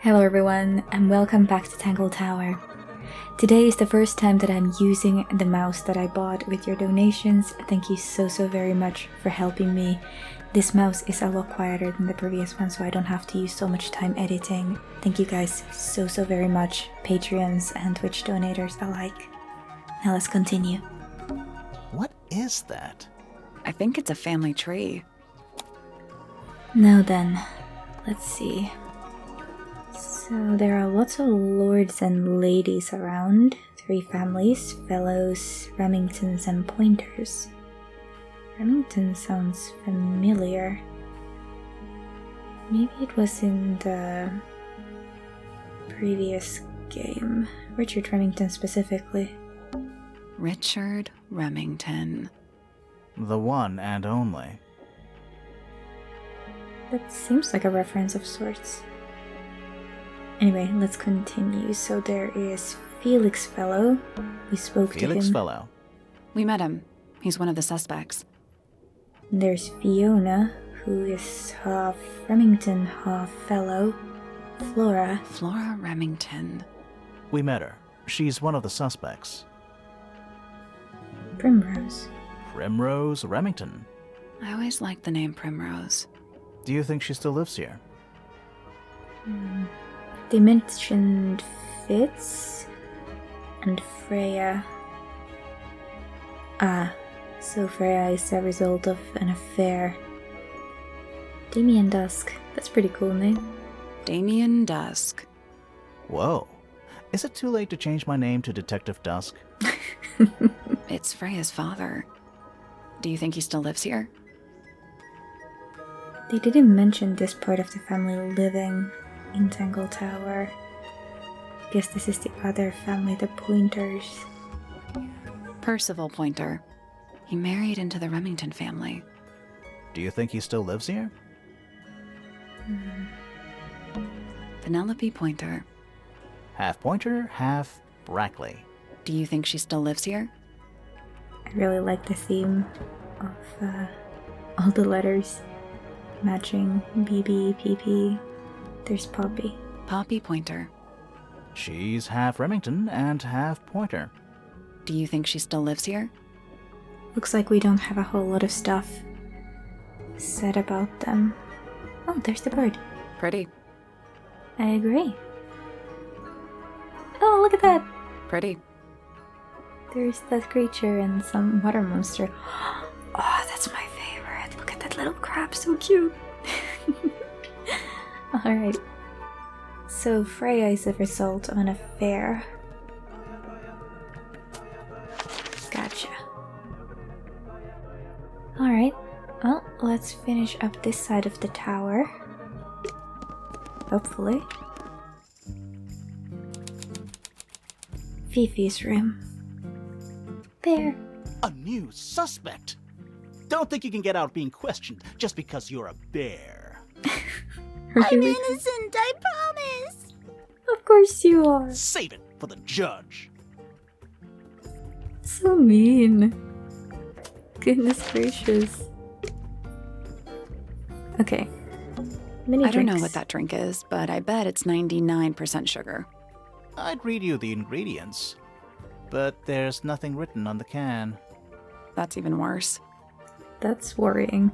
Hello everyone, and welcome back to Tangle Tower. Today is the first time that I'm using the mouse that I bought with your donations. Thank you so very much for helping me. This mouse is a lot quieter than the previous one, so I don't have to use so much time editing. Thank you guys so very much, Patreons and Twitch donators alike. Now let's continue. What is that? I think it's a family tree. Now then, let's see. So there are lots of lords and ladies around. 3 families, fellows, Remingtons and Pointers. Remington sounds familiar. Maybe it was in the previous game. Richard Remington specifically. Richard Remington. The one and only. That seems like a reference of sorts. Anyway, let's continue. So there is Felix Fellow. We spoke to him. Felix Fellow. We met him. He's one of the suspects. There's Fiona, who is half Remington, half Fellow. Flora. Flora Remington. We met her. She's one of the suspects. Primrose. Primrose Remington. I always liked the name Primrose. Do you think she still lives here? They mentioned FITZ'S and Freya. Ah, so Freya is a result of an affair. Damien Dusk. That's a pretty cool name. Damien Dusk. Whoa. Is it too late to change my name to Detective Dusk? It's Freya's father. Do you think he still lives here? They didn't mention this part of the family living in Tangle Tower. Guess this is the other family, the Pointers. Percival Pointer. He married into the Remington family. Do you think he still lives here? Penelope Pointer. Half Pointer, half Brackley. Do you think she still lives here? I really like the theme of all the letters matching BB, PP. There's Poppy. Poppy Pointer. She's half Remington and half Pointer. Do you think she still lives here? Looks like we don't have a whole lot of stuff said about them. Oh, there's the bird. Pretty. I agree. Oh, look at that! Pretty. There's that creature and some water monster. Oh, that's my favorite. Look at that little crab, so cute. Alright. So Freya is a result of an affair. Gotcha. Alright. Well, let's finish up this side of the tower. Hopefully. Fifi's room. There. A new suspect? Don't think you can get out being questioned just because you're a bear. I'm innocent, I promise. Of course you are. Save it for the judge. So mean. Goodness gracious. Okay. Mini I don't know drinks. what that drink is, but I bet it's 99% sugar. I'd read you the ingredients, but there's nothing written on the can. That's even worse. That's worrying.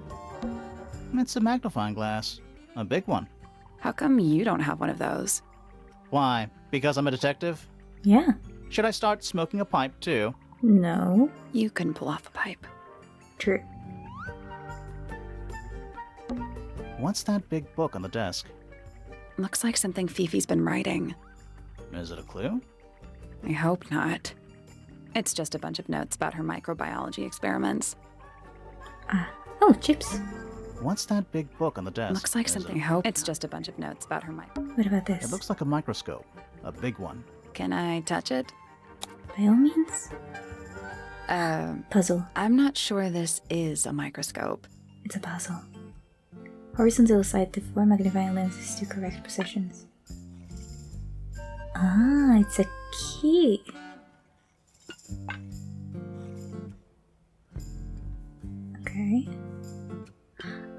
It's a magnifying glass. A big one. How come you don't have one of those? Why? Because I'm a detective? Yeah. Should I start smoking a pipe too? No. You couldn't pull off a pipe. True. What's that big book on the desk? Looks like something Fifi's been writing. Is it a clue? I hope not. It's just a bunch of notes about her microbiology experiments. Oh, chips. What's that big book on the desk? Looks like Is something. it- I hope it's just a bunch of notes about her What about this? It looks like a microscope. A big one. Can I touch it? By all means. Puzzle. I'm not sure this is a microscope. It's a puzzle. Horizontal side to 4 magnifying lenses to correct positions. Ah, it's a key. Okay.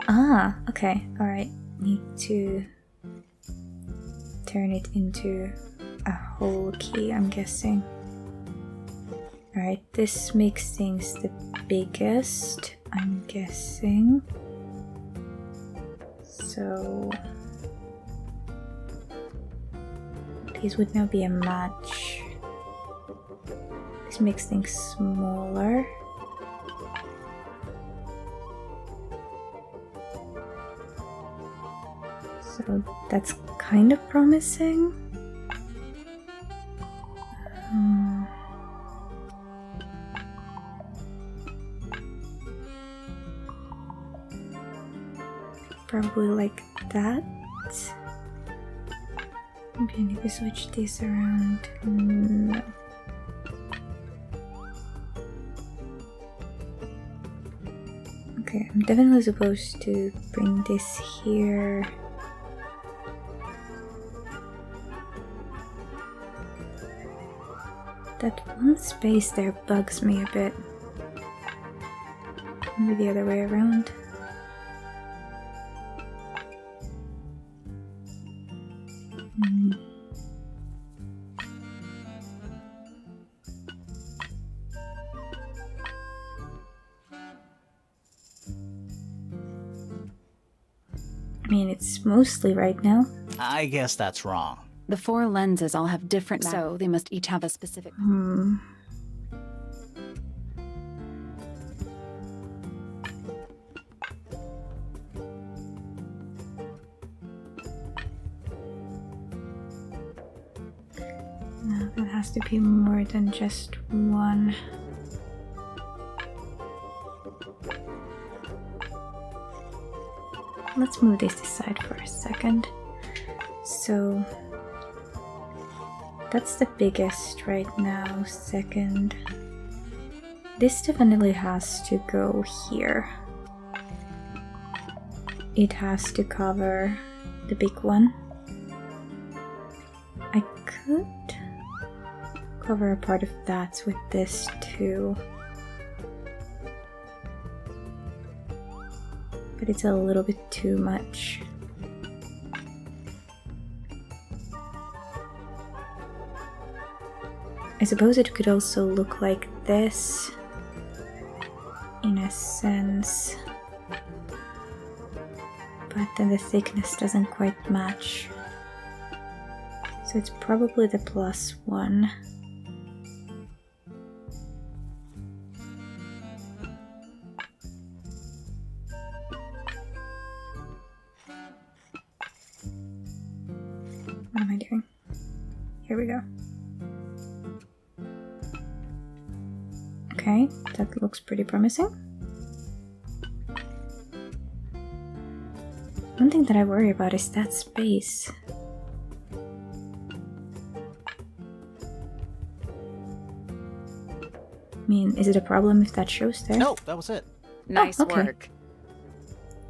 Ah, okay, alright. Need to turn it into a whole key, I'm guessing. Alright, this makes things the biggest, I'm guessing. So these would now be a match. This makes things smaller. So that's kind of promising. Probably like that. Maybe I need to switch this around. No. Okay, I'm definitely supposed to bring this here. That one space there bugs me a bit. Maybe the other way around. I mean, it's mostly right now. I guess that's wrong. The 4 lenses all have different, so they must each have a specific. No, that has to be more than just one. Let's move this aside for a second. So that's the biggest right now. Second, this definitely has to go here. It has to cover the big one. I could cover a part of that with this too. But it's a little bit too much. I suppose it could also look like this, in a sense, but then the thickness doesn't quite match. So it's probably the +1. What am I doing? Here we go. Okay, that looks pretty promising. One thing that I worry about is that space. I mean, is it a problem if that shows there? No, that was it. Nice okay. work.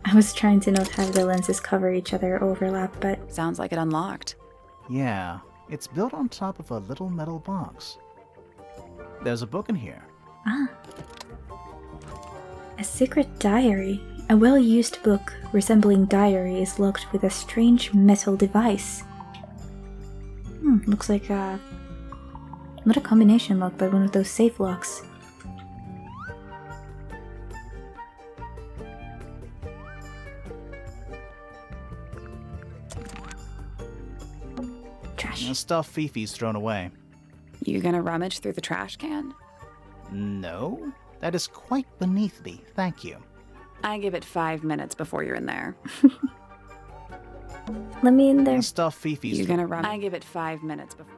I was trying to not have the lenses cover each other or overlap, but Sounds like it unlocked. Yeah, it's built on top of a little metal box. There's a book in here. a secret diary. A well-used book resembling diary is locked with a strange metal device. Looks like not a combination lock, but one of those safe locks. Trash. The stuff Fifi's thrown away. You gonna rummage through the trash can? No, that is quite beneath me, thank you. I give it 5 minutes before you're in there. Let me in there. The stuff Fifi's You gonna rummage? I give it 5 minutes before.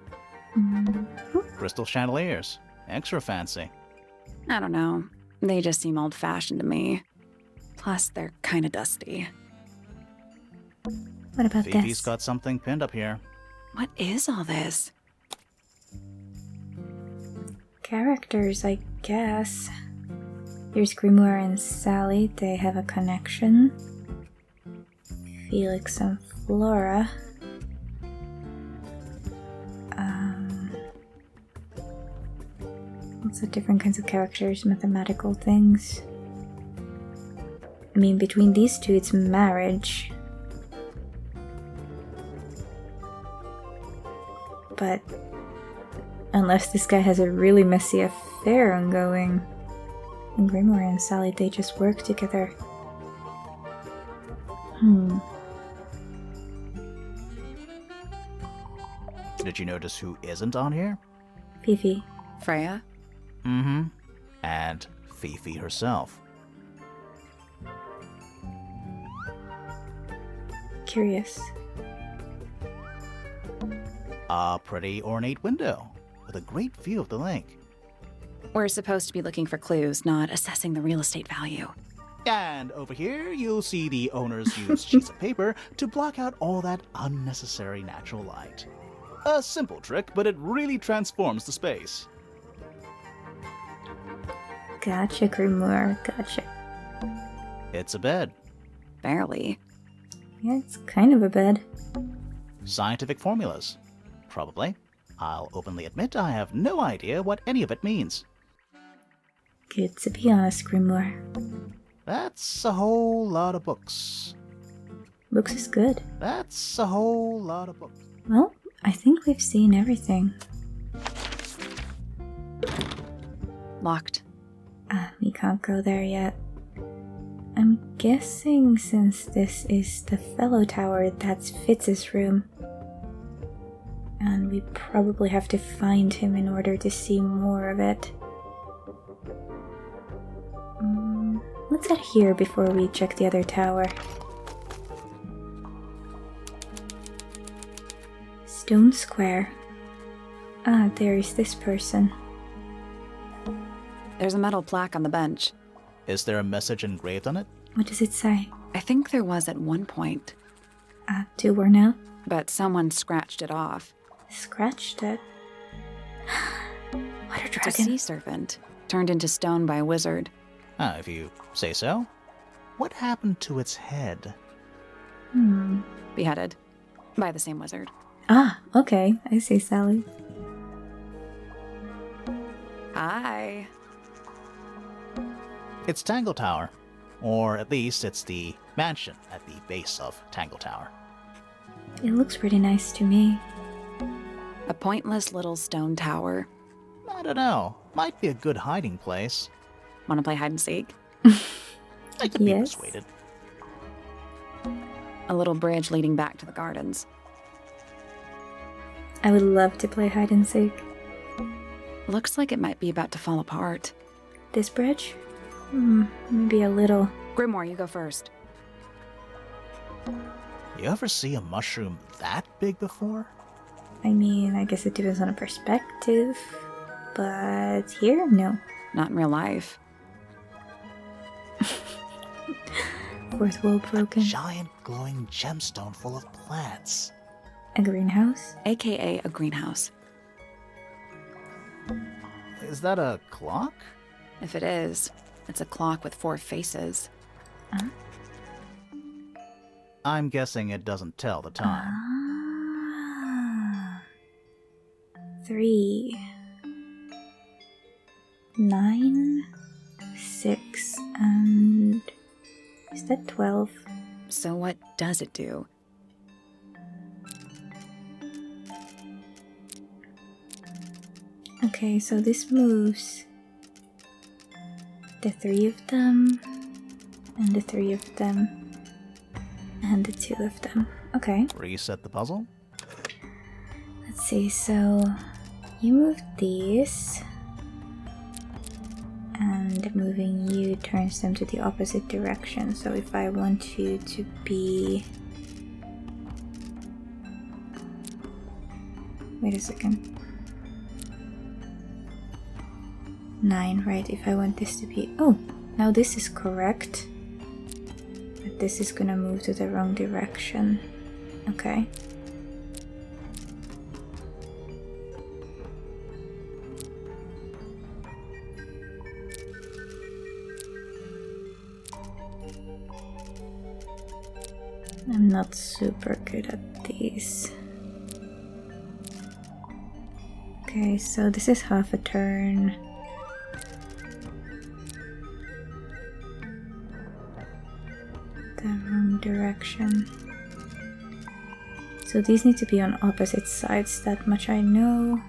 crystal chandeliers. Extra fancy. I don't know. They just seem old-fashioned to me. Plus, they're kind of dusty. What about Fifi's this? got something pinned up here. What is all this? Characters, I guess. Here's Grimoire and Sally. They have a connection. Felix and Flora. Lots of different kinds of characters, mathematical things. I mean, between these two, it's marriage. but unless this guy has a really messy affair ongoing. And Grimoire and Sally, they just work together. Did you notice who isn't on here? Fifi. Freya? Mm-hmm. And Fifi herself. Curious. A pretty ornate window with a great view of the lake. We're supposed to be looking for clues, not assessing the real estate value. And over here, you'll see the owners use sheets of paper to block out all that unnecessary natural light. A simple trick, but it really transforms the space. Gotcha, Grimoire. Gotcha. It's a bed. Barely. Yeah, it's kind of a bed. Scientific formulas. Probably. I'll openly admit I have no idea what any of it means. Good to be honest, Grimoire. That's a whole lot of books. Books is good. That's a whole lot of books. Well, I think we've seen everything. Locked. We can't go there yet. I'm guessing since this is the fellow tower, that's FITZ'S room. And we probably have to find him in order to see more of it. Let's head here before we check the other tower. Stone Square. Ah, there is this person. There's a metal plaque on the bench. Is there a message engraved on it? What does it say? I think there was at one point, To worn out? but someone scratched it off. Scratched it. Water It's a dragon. sea serpent, turned into stone by a wizard. If you say so. What happened to its head? Beheaded. By the same wizard. Ah, okay. I see, Sally. Hi. It's Tangle Tower. Or at least it's the mansion at the base of Tangle Tower. It looks pretty nice to me. A pointless little stone tower. I don't know. Might be a good hiding place. Want to play hide and seek? I could be Yes. persuaded. A little bridge leading back to the gardens. I would love to play hide and seek. Looks like it might be about to fall apart. This bridge? Maybe a little. Grimoire, you go first. You ever see a mushroom that big before? I mean, I guess it depends on a perspective. But here, no. Not in real life. Fourth wall broken. Giant glowing gemstone full of plants. A greenhouse? AKA a greenhouse. Is that a clock? If it is, it's a clock with 4 faces. I'm guessing it doesn't tell the time. 3, 9, 6, and is that 12? So what does it do? Okay, so this moves the 3 of them, and the 3 of them, and the 2 of them. Okay, Reset the puzzle? let's see, so you move these, and moving you turns them to the opposite direction. So if I want you to be... Wait a second. 9, right? If I want this to be... Oh, now this is correct. But this is gonna move to the wrong direction. Okay. I'm not super good at these. Okay, so this is half a turn. The wrong direction. So So these need to be on opposite sides, that much I know.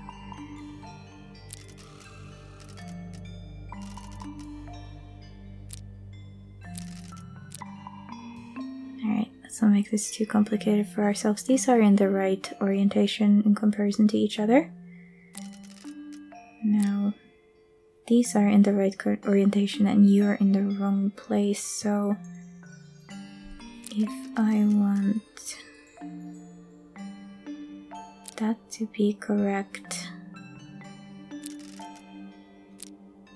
Alright, let's not make this too complicated for ourselves. These are in the right orientation in comparison to each other. Now, these are in the right orientation and you're in the wrong place, so if I want that to be correct,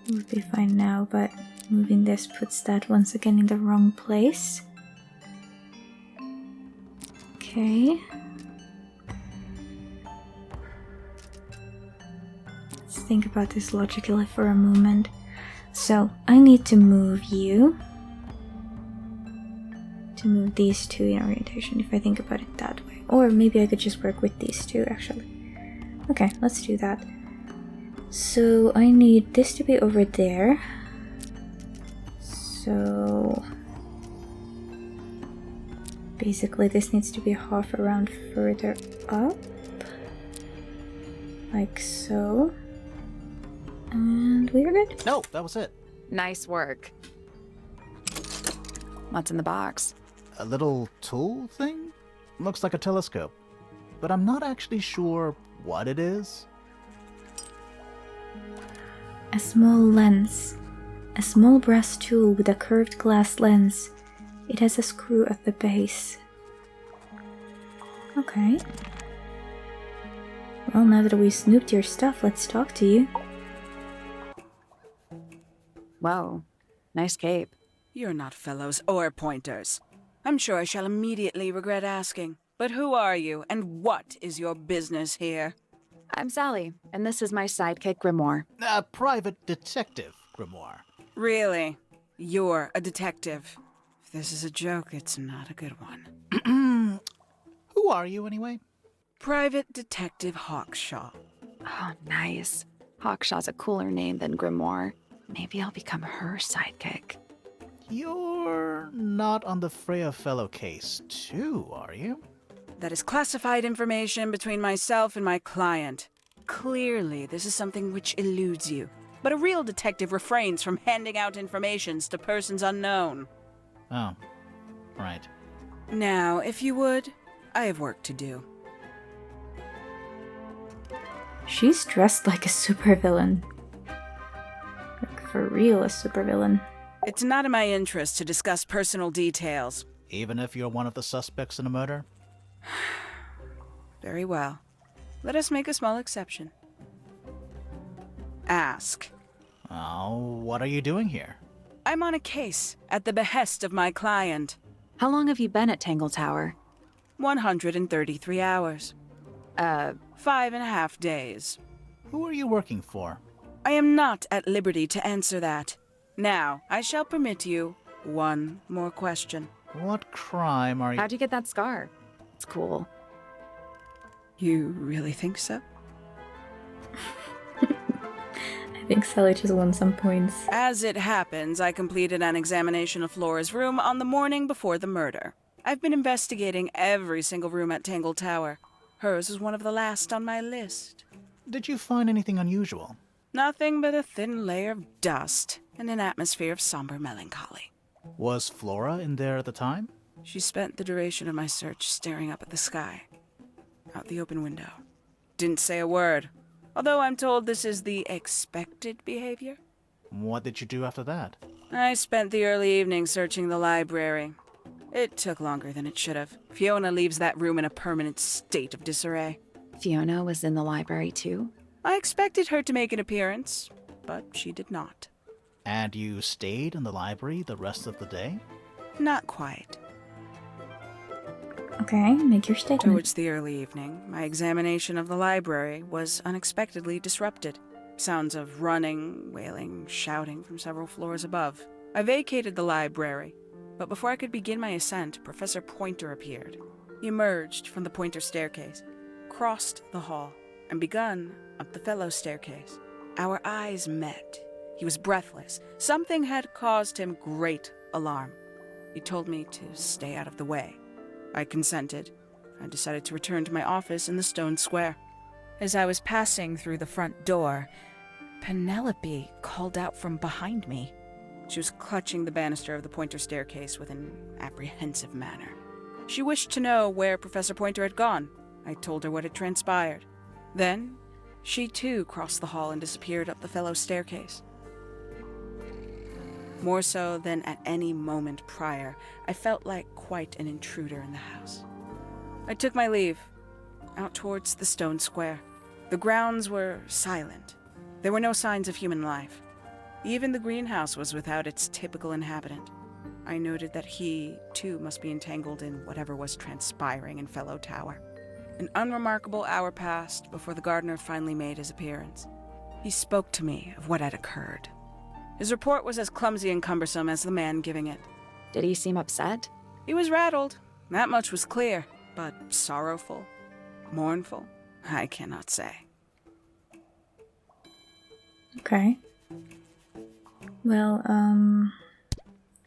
it would be fine now, but moving this puts that once again in the wrong place. Okay. Let's think about this logically for a moment. So, I need to move you. To move these two in orientation, if I think about it that way. Or maybe I could just work with these two, actually. Okay, let's do that. So, I need this to be over there. So... basically, this needs to be half around further up. Like so. And we're good. No, that was it. Nice work. What's in the box? A little tool thing? Looks like a telescope. But I'm not actually sure what it is. A small lens. A small brass tool with a curved glass lens. It has a screw at the base. Okay. Well, now that we snooped your stuff, let's talk to you. Whoa, nice cape. You're not fellows or pointers. I'm sure I shall immediately regret asking. But who are you, and what is your business here? I'm Sally, and this is my sidekick Grimoire. A private detective, Grimoire. Really? You're a detective. If this is a joke, it's not a good one. Who are you, anyway? Private Detective Hawkshaw. Oh, nice. Hawkshaw's a cooler name than Grimoire. Maybe I'll become her sidekick. You're not on the Freya Fellow case, too, are you? That is classified information between myself and my client. Clearly, this is something which eludes you. But a real detective refrains from handing out informations to persons unknown. Oh, right. Now, if you would, I have work to do. She's dressed like a supervillain. Like, for real, a supervillain. It's not in my interest to discuss personal details. Even if you're one of the suspects in a murder? Very well. Let us make a small exception. Ask. Oh, what are you doing here? I'm on a case at the behest of my client. How long have you been at Tangle Tower? 133 hours. 5.5 days. Who are you working for? I am not at liberty to answer that. Now, I shall permit you one more question. What crime are you... How'd you get that scar? It's cool. You really think so? I think Sally just won some points. As it happens, I completed an examination of Flora's room on the morning before the murder. I've been investigating every single room at Tangle Tower. Hers is one of the last on my list. Did you find anything unusual? Nothing but a thin layer of dust and an atmosphere of somber melancholy. Was Flora in there at the time? She spent the duration of my search staring up at the sky, out the open window. Didn't say a word, although I'm told this is the expected behavior. What did you do after that? I spent the early evening searching the library. It took longer than it should have. Fiona leaves that room in a permanent state of disarray. Fiona was in the library too? I expected her to make an appearance, but she did not. And you stayed in the library the rest of the day? Not quite. Okay, make your statement. Towards the early evening, my examination of the library was unexpectedly disrupted. Sounds of running, wailing, shouting from several floors above. I vacated the library, but before I could begin my ascent, Professor Pointer appeared. He emerged from the Pointer staircase, crossed the hall, and begun up the fellow staircase. Our eyes met. He was breathless. Something had caused him great alarm. He told me to stay out of the way. I consented. I decided to return to my office in the stone square. As I was passing through the front door, Penelope called out from behind me. She was clutching the banister of the Pointer staircase with an apprehensive manner. She wished to know where Professor Pointer had gone. I told her what had transpired. Then, she too crossed the hall and disappeared up the fellow staircase. More so than at any moment prior, I felt like quite an intruder in the house. I took my leave, out towards the stone square. The grounds were silent. There were no signs of human life. Even the greenhouse was without its typical inhabitant. I noted that he, too, must be entangled in whatever was transpiring in Fellow Tower. An unremarkable hour passed before the gardener finally made his appearance. He spoke to me of what had occurred. His report was as clumsy and cumbersome as the man giving it. Did he seem upset? He was rattled, that much was clear, but sorrowful, mournful, I cannot say. Okay. Well,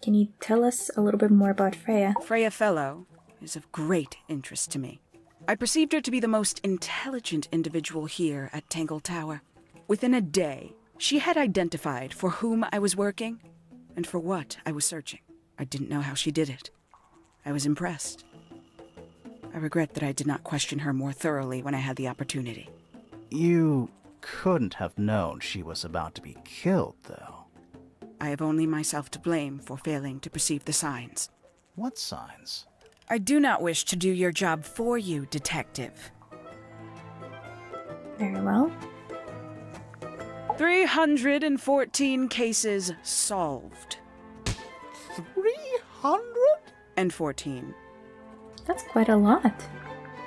can you tell us a little bit more about Freya? Freya Fellow is of great interest to me. I perceived her to be the most intelligent individual here at Tangle Tower. Within a day, she had identified for whom I was working and for what I was searching. I didn't know how she did it. I was impressed. I regret that I did not question her more thoroughly when I had the opportunity. You couldn't have known she was about to be killed, though. I have only myself to blame for failing to perceive the signs. What signs? I do not wish to do your job for you, Detective. Very well. 314 cases solved. 314? That's quite a lot.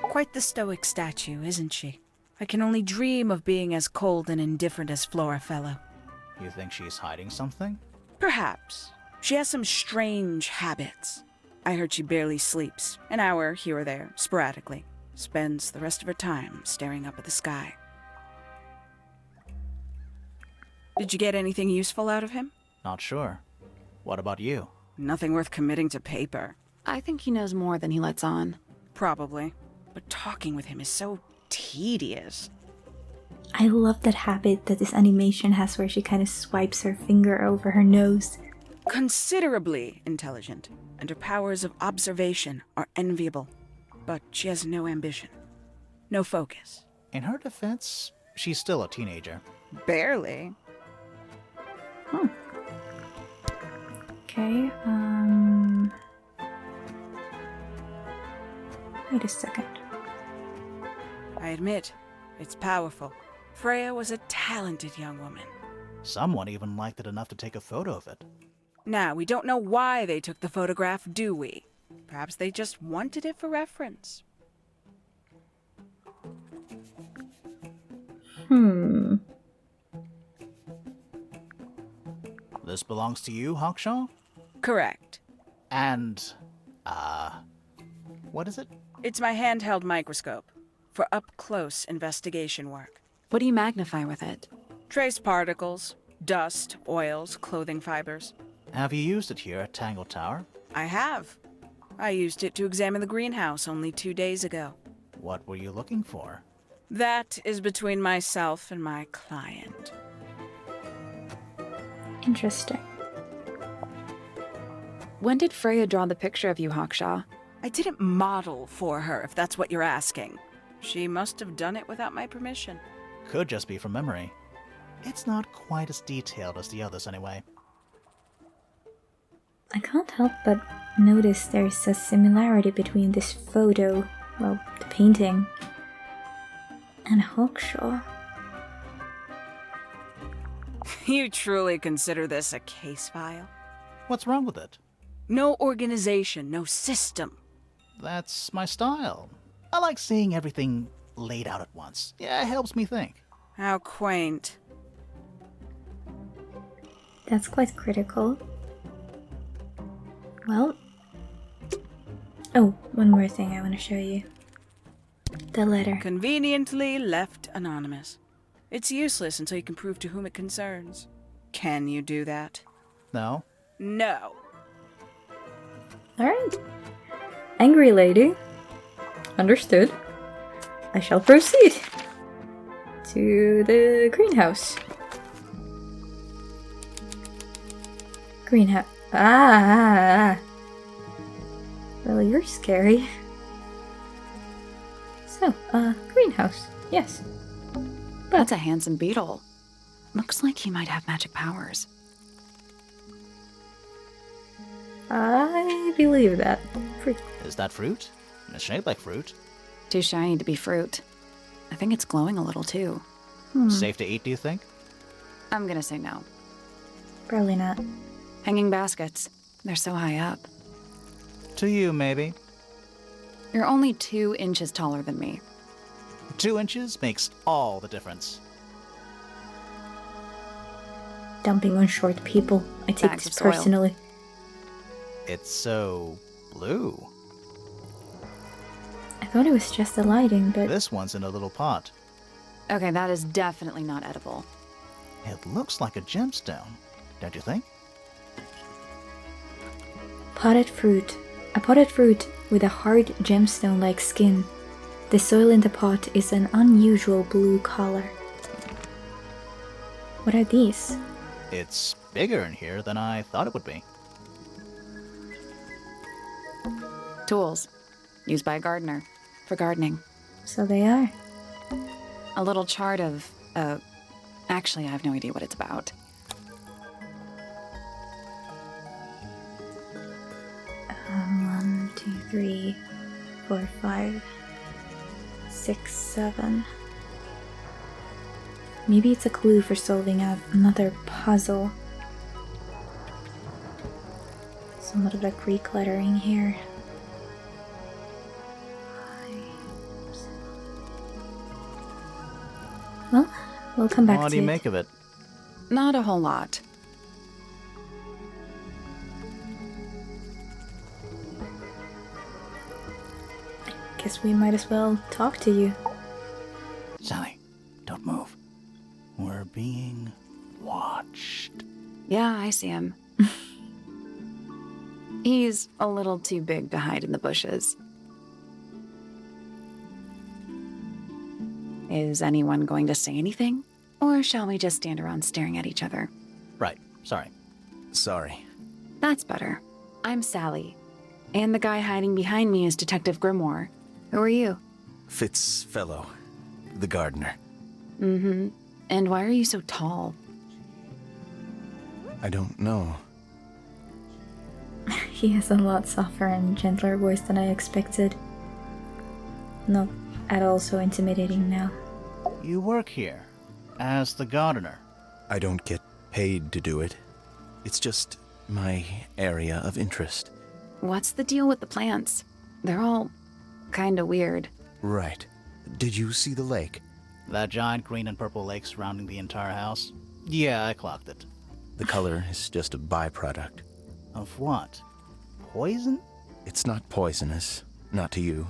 Quite the stoic statue, isn't she? I can only dream of being as cold and indifferent as Flora Fellow. You think she's hiding something? Perhaps. She has some strange habits. I heard she barely sleeps, an hour here or there, sporadically. Spends the rest of her time staring up at the sky. Did you get anything useful out of him? Not sure. What about you? Nothing worth committing to paper. I think he knows more than he lets on. Probably. But talking with him is so tedious. I love that habit that this animation has where she kind of swipes her finger over her nose. Considerably intelligent, and her powers of observation are enviable. But she has no ambition. No focus. In her defense, she's still a teenager. Barely. Okay, wait a second. I admit, it's powerful. Freya was a talented young woman. Someone even liked it enough to take a photo of it. Now, we don't know why they took the photograph, do we? Perhaps they just wanted it for reference. This belongs to you, Hawkshaw? Correct. And, what is it? It's my handheld microscope for up-close investigation work. What do you magnify with it? Trace particles, dust, oils, clothing fibers. Have you used it here at Tangle Tower? I have. I used it to examine the greenhouse only 2 days ago. What were you looking for? That is between myself and my client. Interesting. When did Freya draw the picture of you, Hawkshaw? I didn't model for her, if that's what you're asking. She must have done it without my permission. Could just be from memory. It's not quite as detailed as the others anyway. I can't help but notice there's a similarity between this photo, well, the painting, and Hawkshaw. You truly consider this a case file? What's wrong with it? No organization, no system. That's my style. I like seeing everything laid out at once. Yeah, it helps me think. How quaint. That's quite critical. Well... Oh, one more thing I want to show you. The letter. Conveniently left anonymous. It's useless until you can prove to whom it concerns. Can you do that? No? No. Alright. Angry lady. Understood. I shall proceed to the greenhouse. Greenhouse. Ah. Well, you're scary. So, greenhouse. Yes. That's a handsome beetle. Looks like he might have magic powers. I believe that. Fruit. Is that fruit? It's shaped like fruit. Too shiny to be fruit. I think it's glowing a little too. Safe to eat, do you think? I'm gonna say no. Probably not. Hanging baskets. They're so high up. To you, maybe. You're only 2 inches taller than me. 2 inches makes all the difference. Dumping on short people. I take Bags this of soil. personally. It's so blue. I thought it was just the lighting, but This one's in a little pot. Okay, that is definitely not edible. It looks like a gemstone, don't you think? potted fruit. A potted fruit with a hard gemstone-like skin. The soil in the pot is an unusual blue color. What are these? It's bigger in here than I thought it would be. Tools. Used by a gardener. For gardening. So they are. A little chart of, actually, I have no idea what it's about. One, two, 3, 4, 5, 6, 7. Maybe it's a clue for solving another puzzle. Somewhat of a Greek lettering here. Well, we'll come back What to do you it. make of it? Not a whole lot. Guess we might as well talk to you. Sally, don't move. We're being watched. Yeah, I see him. He's a little too big to hide in the bushes. Is anyone going to say anything? Or shall we just stand around staring at each other? Right, sorry. Sorry. That's better. I'm Sally. And the guy hiding behind me is Detective Grimoire. Who are you? FITZ'S fellow, the gardener. Mm-hmm. And why are you so tall? I don't know. He has a lot softer and gentler voice than I expected. Not at all so intimidating now. You work here as the gardener. I don't get paid to do it. It's just my area of interest. What's the deal with the plants? They're all kinda weird. Right. Did you see the lake? That giant green and purple lake surrounding the entire house? Yeah, I clocked it. The color is just a byproduct. Of what? Poison? It's not poisonous. Not to you.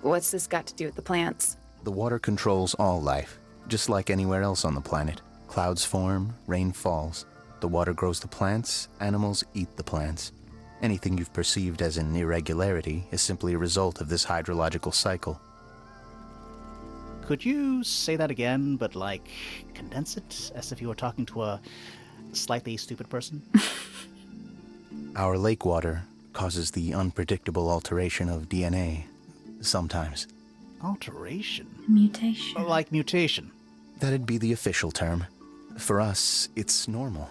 What's this got to do with the plants? The water controls all life, just like anywhere else on the planet. Clouds form, rain falls. The water grows the plants, animals eat the plants. Anything you've perceived as an irregularity is simply a result of this hydrological cycle. Could you say that again, but like, condense it as if you were talking to a slightly stupid person? Our lake water causes the unpredictable alteration of DNA, sometimes. Alteration? Mutation. Like mutation. That'd be the official term. For us, it's normal.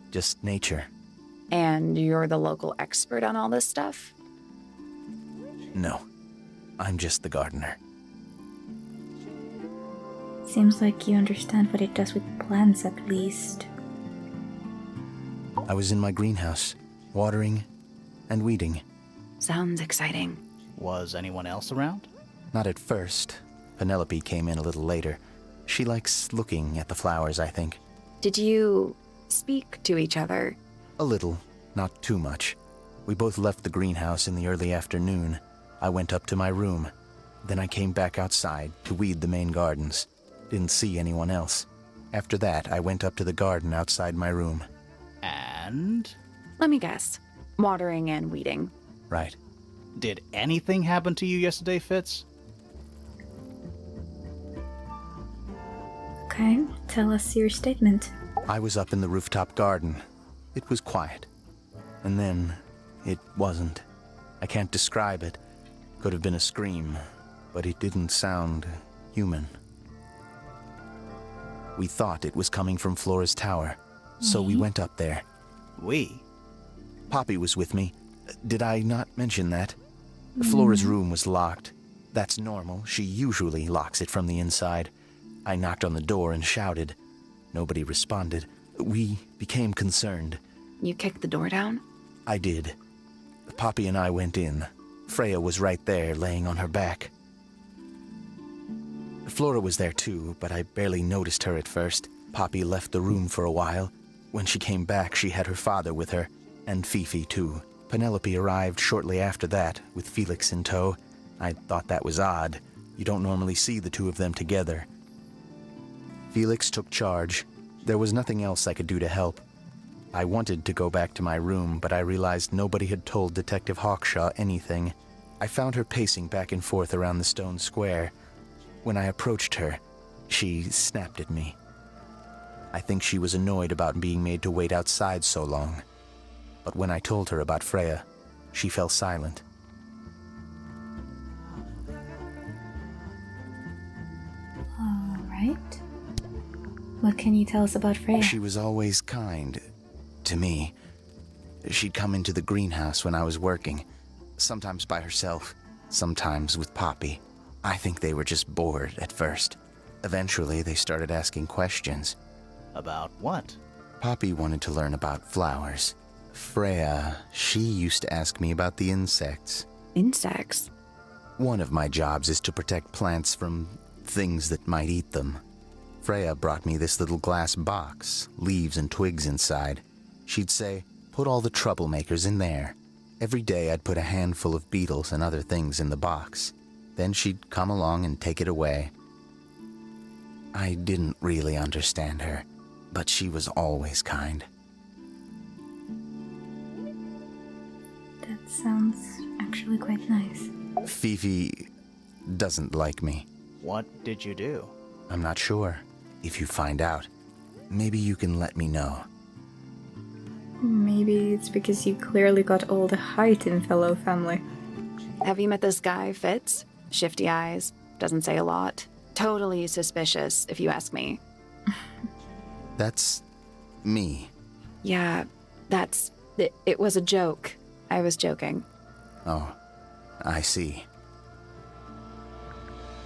Just nature. And you're the local expert on all this stuff? No, I'm just the gardener. Seems like you understand what it does with plants at least. I was in my greenhouse, watering and weeding. Sounds exciting. Was anyone else around? Not at first. Penelope came in a little later. She likes looking at the flowers, I think. Did you speak to each other? A little, not too much. We both left the greenhouse in the early afternoon. I went up to my room. Then I came back outside to weed the main gardens. Didn't see anyone else. After that, I went up to the garden outside my room. And? Let me guess. Watering and weeding. Right. Did anything happen to you yesterday, Fitz? Okay, tell us your statement. I was up in the rooftop garden. It was quiet. And then, it wasn't. I can't describe it. Could have been a scream, but it didn't sound human. We thought it was coming from Flora's tower, so we went up there. We? Poppy was with me. Did I not mention that? Flora's room was locked. That's normal. She usually locks it from the inside. I knocked on the door and shouted. Nobody responded. We became concerned. You kicked the door down? I did. Poppy and I went in. Freya was right there, laying on her back. Flora was there too, but I barely noticed her at first. Poppy left the room for a while. When she came back, she had her father with her, and Fifi too. Penelope arrived shortly after that, with Felix in tow. I thought that was odd. You don't normally see the two of them together. Felix took charge. There was nothing else I could do to help. I wanted to go back to my room, but I realized nobody had told Detective Hawkshaw anything. I found her pacing back and forth around the stone square. When I approached her, she snapped at me. I think she was annoyed about being made to wait outside so long. But when I told her about Freya, she fell silent. All right. What can you tell us about Freya? She was always kind to me. She'd come into the greenhouse when I was working, sometimes by herself, sometimes with Poppy. I think they were just bored at first. Eventually, they started asking questions. About what? Poppy wanted to learn about flowers. Freya, she used to ask me about the insects. Insects? One of my jobs is to protect plants from things that might eat them. Freya brought me this little glass box, leaves and twigs inside. She'd say, put all the troublemakers in there. Every day I'd put a handful of beetles and other things in the box. Then she'd come along and take it away. I didn't really understand her, but she was always kind. That sounds actually quite nice. Fifi doesn't like me. What did you do? I'm not sure. If you find out, maybe you can let me know. Maybe it's because you clearly got all the height in fellow family. Have you met this guy, Fitz? Shifty eyes, doesn't say a lot. Totally suspicious, if you ask me. That's me. Yeah, it was a joke. I was joking. Oh, I see.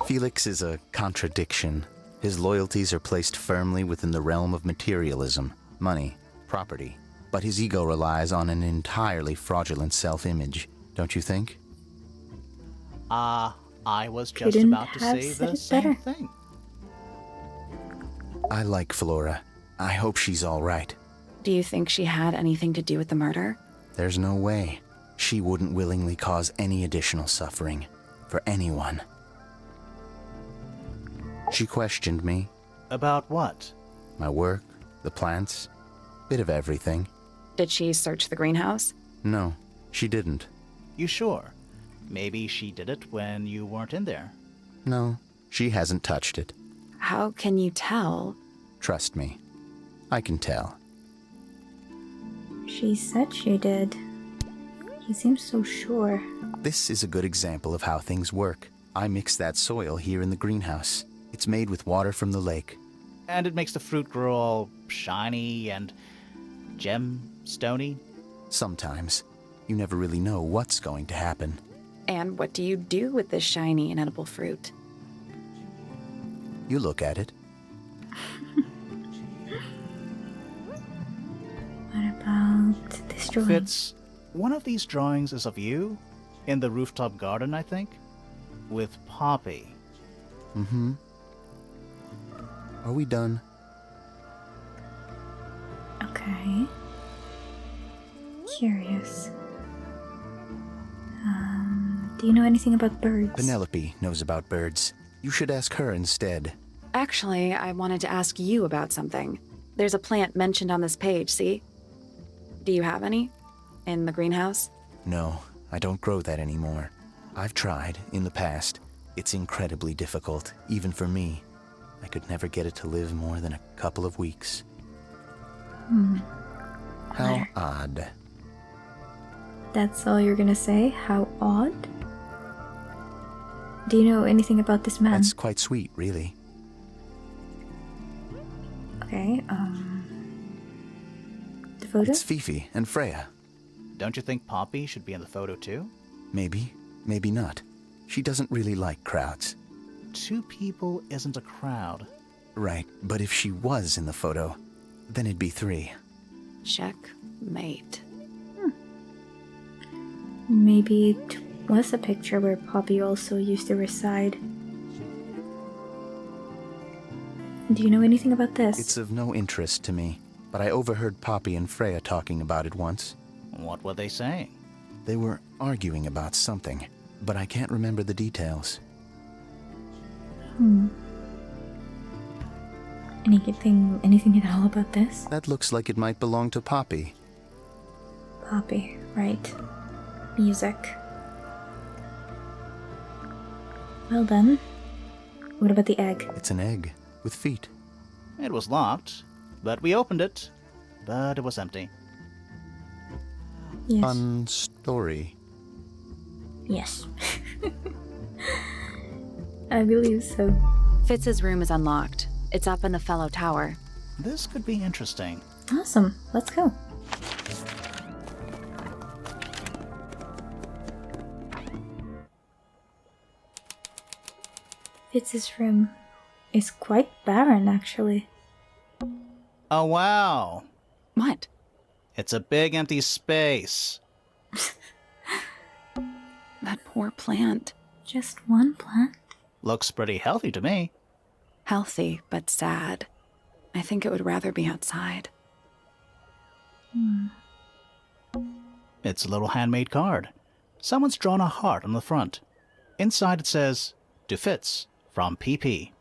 Felix is a contradiction. His loyalties are placed firmly within the realm of materialism, money, property. But his ego relies on an entirely fraudulent self-image, don't you think? I was just Couldn't about to have say said the it same better. thing. I like Flora. I hope she's all right. Do you think she had anything to do with the murder? There's no way. She wouldn't willingly cause any additional suffering for anyone. She questioned me, About what? my work, the plants, bit of everything. Did she search the greenhouse? No, she didn't. You sure? Maybe she did it when you weren't in there. No, she hasn't touched it. How can you tell? Trust me. I can tell. She said she did. You seem so sure. This is a good example of how things work. I mix that soil here in the greenhouse. It's made with water from the lake. And it makes the fruit grow all shiny and gemstony. Sometimes. You never really know what's going to happen. And what do you do with this shiny and edible fruit? You look at it. What about this drawing? Fitz, one of these drawings is of you? In the rooftop garden, I think? With Poppy. Mm-hmm. Are we done? Okay. Curious. Do you know anything about birds? Penelope knows about birds. You should ask her instead. Actually, I wanted to ask you about something. There's a plant mentioned on this page, see? Do you have any? In the greenhouse? No, I don't grow that anymore. I've tried in the past. It's incredibly difficult, even for me. I could never get it to live more than a couple of weeks. How odd. That's all you're gonna say? How odd? Do you know anything about this man? That's quite sweet, really. Okay, the photo? It's Fifi and Freya. Don't you think Poppy should be in the photo too? Maybe, maybe not. She doesn't really like crowds. 2 people isn't a crowd. Right, but if she was in the photo, then it'd be 3. Checkmate. Maybe it was a picture where Poppy also used to reside. Do you know anything about this? It's of no interest to me, but I overheard Poppy and Freya talking about it once. What were they saying? They were arguing about something, but I can't remember the details. Anything at all about this? That looks like it might belong to Poppy. Poppy, right. Music. Well then. What about the egg? It's an egg with feet. It was locked, but we opened it. But it was empty. Yes. Fun story. Yes. I believe so. FITZ'S room is unlocked. It's up in the fellow tower. This could be interesting. Awesome. Let's go. FITZ'S room is quite barren, actually. Oh, wow. What? It's a big empty space. That poor plant. Just one plant? Looks pretty healthy to me. Healthy, but sad. I think it would rather be outside. It's a little handmade card. Someone's drawn a heart on the front. Inside it says, "To FITZ'S, from PP."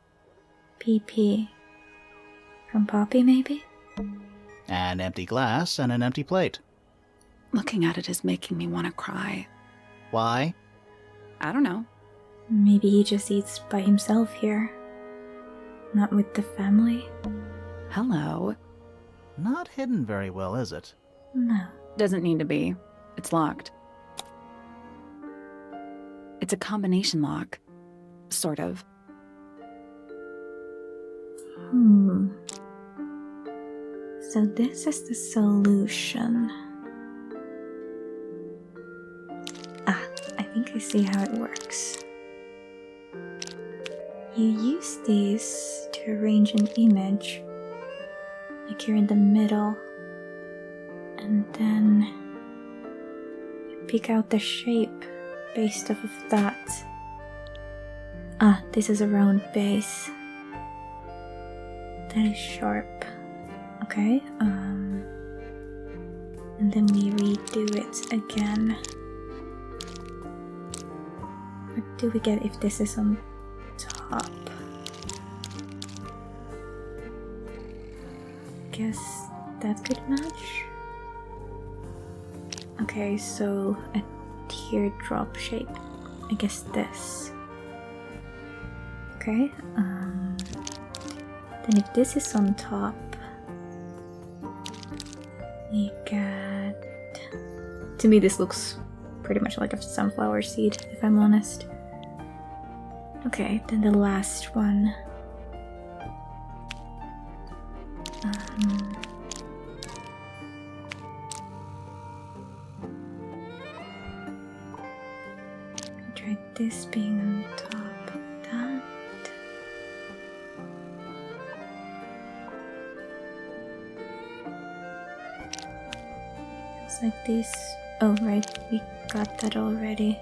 PP. From Poppy, maybe? An empty glass and an empty plate. Looking at it is making me want to cry. Why? I don't know. Maybe he just eats by himself here. Not with the family? Hello. Not hidden very well, is it? No. Doesn't need to be. It's locked. It's a combination lock. Sort of. So this is the solution. I think I see how it works. You use these to arrange an image, like here in the middle, and then you pick out the shape based off of that. This is a round base. That is sharp. Okay, and then we redo it again. What do we get if this is on top? Guess that could match. Okay, so a teardrop shape. I guess this. Okay, then if this is on top, we get... To me this looks pretty much like a sunflower seed, if I'm honest. Okay, then the last one. Try this being on top of that. It's like this. Oh, right, we got that already.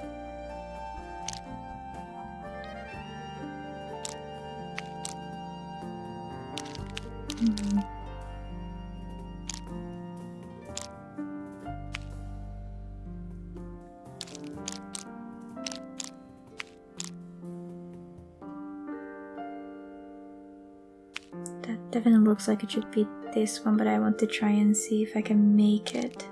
That definitely looks like it should be this one, but I want to try and see if I can make it.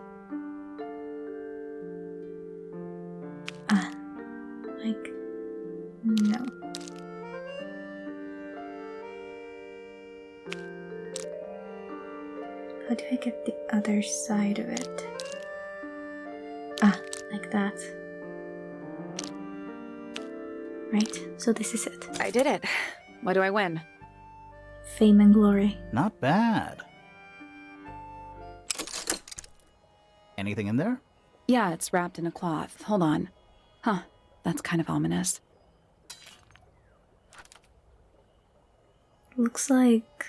How do I get the other side of it? Ah, like that. Right, so this is it. I did it. What do I win? Fame and glory. Not bad. Anything in there? Yeah, it's wrapped in a cloth. Hold on. Huh, that's kind of ominous. Looks like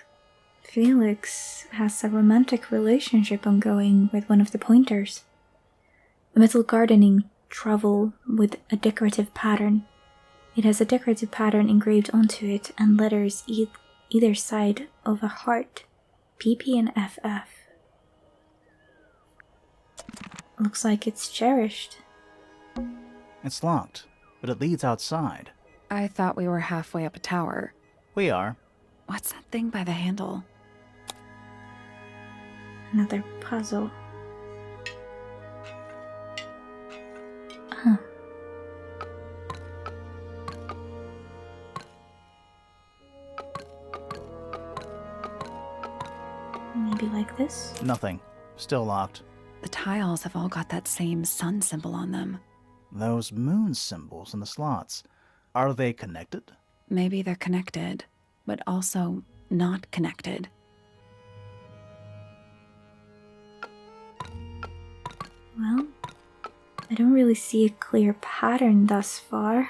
Felix has a romantic relationship ongoing with one of the pointers. A metal gardening trowel with a decorative pattern. It has a decorative pattern engraved onto it and letters either side of a heart, PP and FF. Looks like it's cherished. It's locked, but it leads outside. I thought we were halfway up a tower. We are. What's that thing by the handle? Another puzzle. Huh. Maybe like this? Nothing. Still locked. The tiles have all got that same sun symbol on them. Those moon symbols in the slots. Are they connected? Maybe they're connected, but also not connected. Well, I don't really see a clear pattern thus far.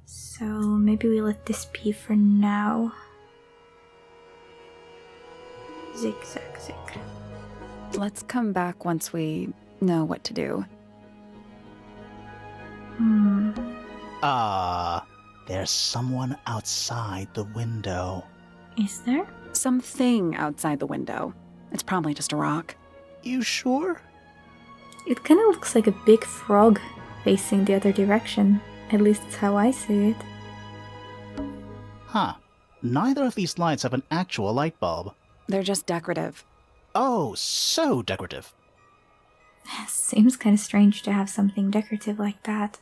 So maybe we let this be for now. Zig, zag, zig. Let's come back once we know what to do. There's someone outside the window. Is there? Something outside the window. It's probably just a rock. You sure? It kind of looks like a big frog facing the other direction. At least that's how I see it. Huh. Neither of these lights have an actual light bulb. They're just decorative. Oh, so decorative. Seems kind of strange to have something decorative like that.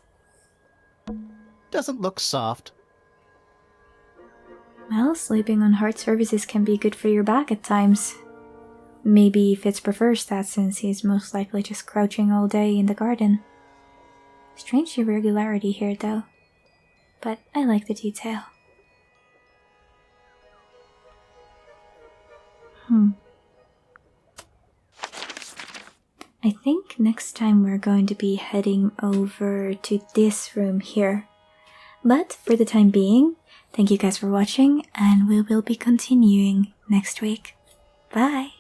Doesn't look soft. Well, sleeping on hard surfaces can be good for your back at times. Maybe Fitz prefers that since he's most likely just crouching all day in the garden. Strange irregularity here though. But I like the detail. I think next time we're going to be heading over to this room here. But for the time being, thank you guys for watching, and we will be continuing next week. Bye!